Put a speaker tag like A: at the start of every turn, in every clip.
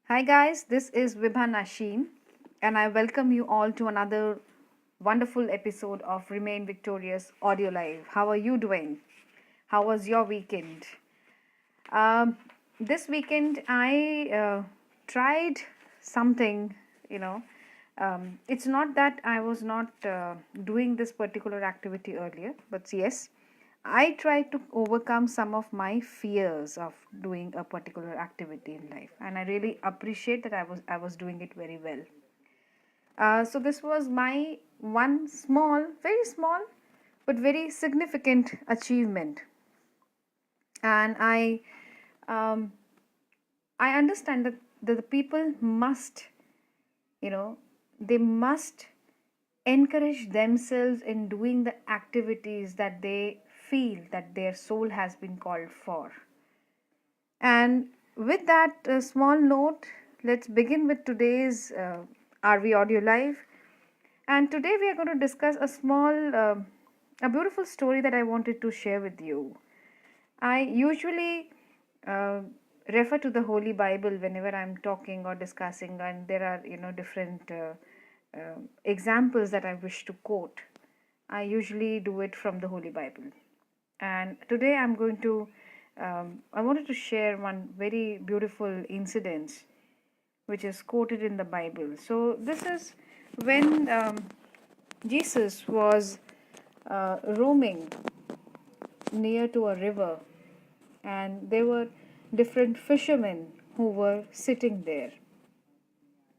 A: Hi guys, this is Vibha Nasheen and I welcome you all to another wonderful episode of Remain Victorious Audio Live. How are you doing? How was your weekend? Um, this weekend I tried something, you know. It's not that I was not doing this particular activity earlier, but yes, I tried to overcome some of my fears of doing a particular activity in life, and I really appreciate that I was doing it very well. So this was my one small, very small, but very significant achievement, and um, I understand that the people must, you know, they must encourage themselves in doing the activities that they feel that their soul has been called for. And with that small note, let's begin with today's RV Audio Live. And today we are going to discuss a beautiful story that I wanted to share with you. I usually uh, refer to the Holy Bible whenever I'm talking or discussing, and there are different examples that I wish to quote. I usually do it from the Holy Bible, and today I wanted to share one very beautiful incident which is quoted in the Bible. So this is when Jesus was roaming near to a river, and there were different fishermen who were sitting there.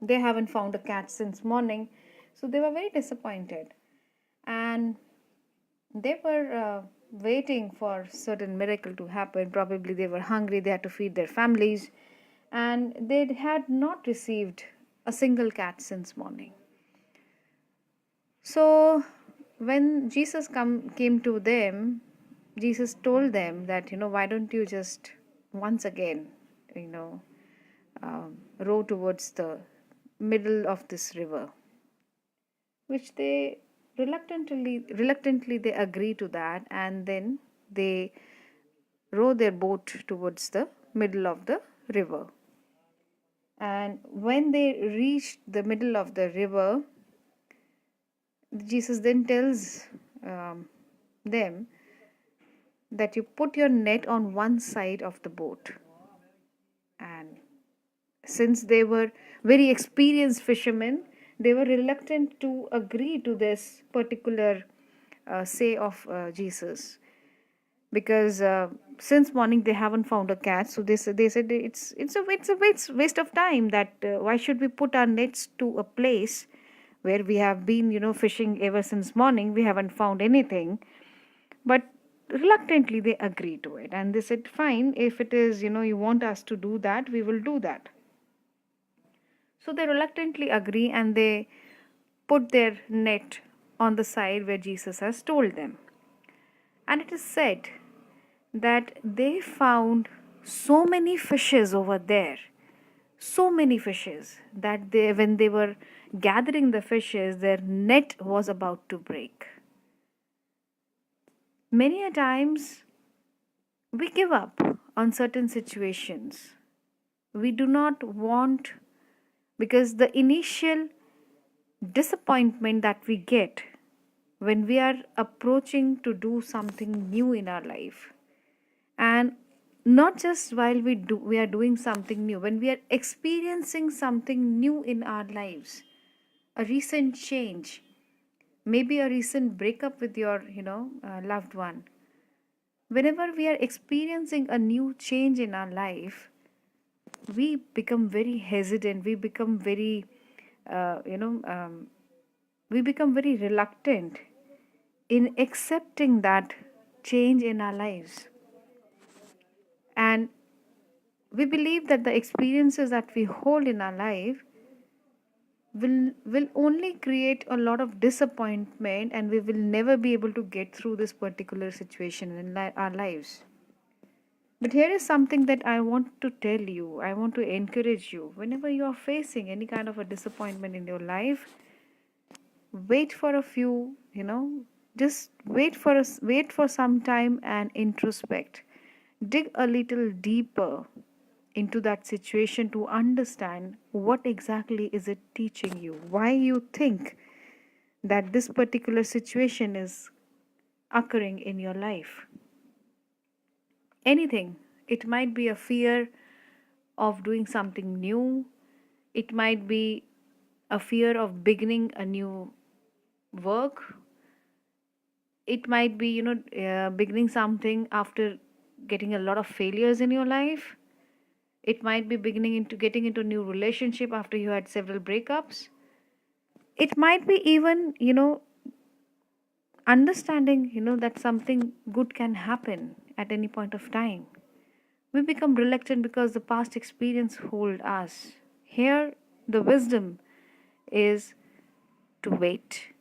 A: They haven't found a catch since morning, so they were very disappointed, and they were waiting for certain miracle to happen. Probably they were hungry, they had to feed their families, and they had not received a single catch since morning. So when Jesus came to them, Jesus told them that, why don't you just once again, you know, row towards the middle of this river, which they reluctantly they agree to that, and then they row their boat towards the middle of the river. And when they reached the middle of the river, Jesus then tells them that you put your net on one side of the boat. And since they were very experienced fishermen, they were reluctant to agree to this particular say of Jesus, because since morning they haven't found a catch. So they said it's waste of time. That why should we put our nets to a place where we have been fishing ever since morning? We haven't found anything. But reluctantly they agree to it, and they said, fine, if it is you want us to do that, we will do that. So they reluctantly agree, and they put their net on the side where Jesus has told them. And it is said that they found so many fishes over there, so many fishes, that when they were gathering the fishes, their net was about to break. Many a times we give up on certain situations. We do not want, because the initial disappointment that we get when we are approaching to do something new in our life, and not just while we are doing something new, when we are experiencing something new in our lives, a recent change, maybe a recent breakup with your loved one. Whenever we are experiencing a new change in our life, we become very hesitant, we become very uh, you know um, we become very reluctant in accepting that change in our lives. And we believe that the experiences that we hold in our life will only create a lot of disappointment, and we will never be able to get through this particular situation in our lives. But here is something that I want to tell you, I want to encourage you. Whenever you are facing any kind of a disappointment in your life, wait for a few, just wait for some time and introspect. Dig a little deeper into that situation to understand what exactly is it teaching you, why you think that this particular situation is occurring in your life. Anything. It might be a fear of doing something new. It might be a fear of beginning a new work. It might be, beginning something after getting a lot of failures in your life. It might be beginning into getting into a new relationship after you had several breakups. It might be even, understanding, that something good can happen at any point of time. We become reluctant because the past experience hold us. Here, the wisdom is to wait,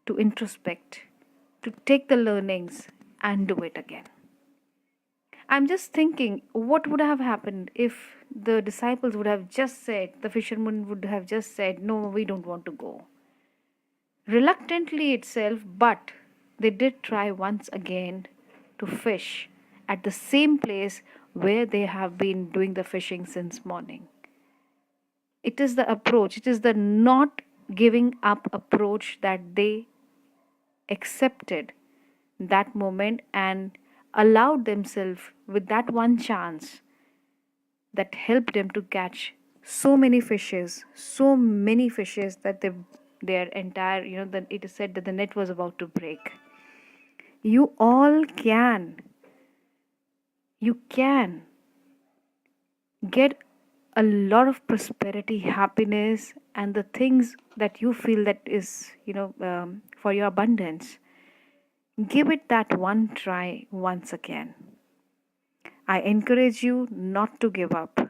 A: to introspect, to take the learnings and do it again. I'm just thinking, what would have happened if the disciples would have just said, the fishermen would have just said, no, we don't want to go. Reluctantly itself, but they did try once again to fish at the same place where they have been doing the fishing since morning. It is the approach, it is the not giving up approach that they accepted that moment and allowed themselves with that one chance that helped them to catch so many fishes that their entire, that it is said that the net was about to break. You all can. You can get a lot of prosperity, happiness, and the things that you feel that is, for your abundance. Give it that one try once again. I encourage you not to give up.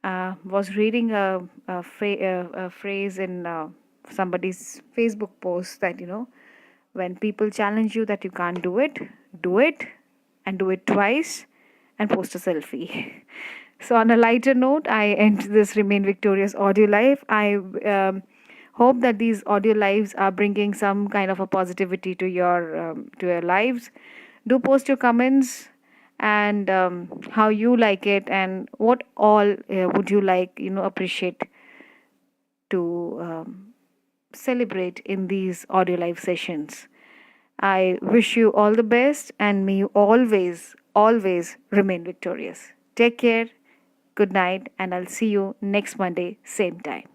A: Was reading a phrase in somebody's Facebook post that, when people challenge you that you can't do it and do it twice and post a selfie. So, on a lighter note, I end this Remain Victorious audio live. I hope that these audio lives are bringing some kind of a positivity to your lives. Do post your comments and how you like it and what all would you like, appreciate to celebrate in these audio live sessions. I wish you all the best and may you always, always remain victorious. Take care, good night, and I'll see you next Monday, same time.